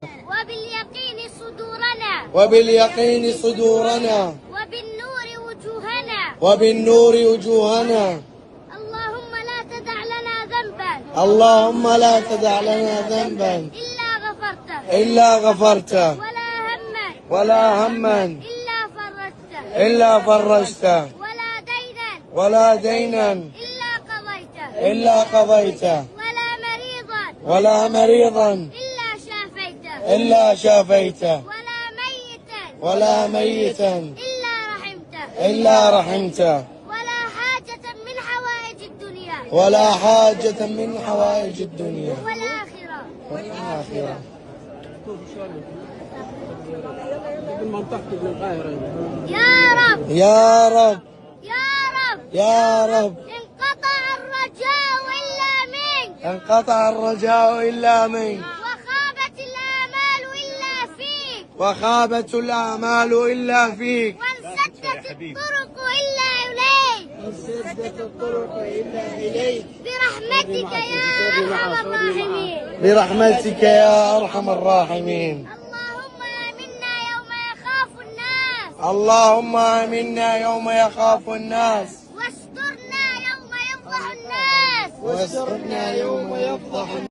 وباليقين صدورنا وباليقين صدورنا وبالنور وجوهنا وبالنور وجوهنا. اللهم لا تدع لنا ذنبا اللهم لا تدع لنا ذنبا إلا غفرته ولا هما ولا هما إلا فرجته ولا دينا إلا قضيته ولا مريضا إلا شافيته ولا ميتا إلا رحمته ولا حاجة من حوائج الدنيا ولا حاجة من حوائج الدنيا والآخرة. يا رب يا رب يا رب يا رب انقطع الرجاء إلا منك انقطع الرجاء إلا منك وخابت الآمال إلا فيك وخابت الآمال إلا فيك وانسدت الطرق إلا إليك برحمتك يا أرحم الراحمين. برحمتك يا أرحم الراحمين. اللهم آمنا يوم يخاف الناس اللهم آمنا يوم يخاف الناس واسترنا يوم يفضح الناس واسترنا يوم يفضح الناس.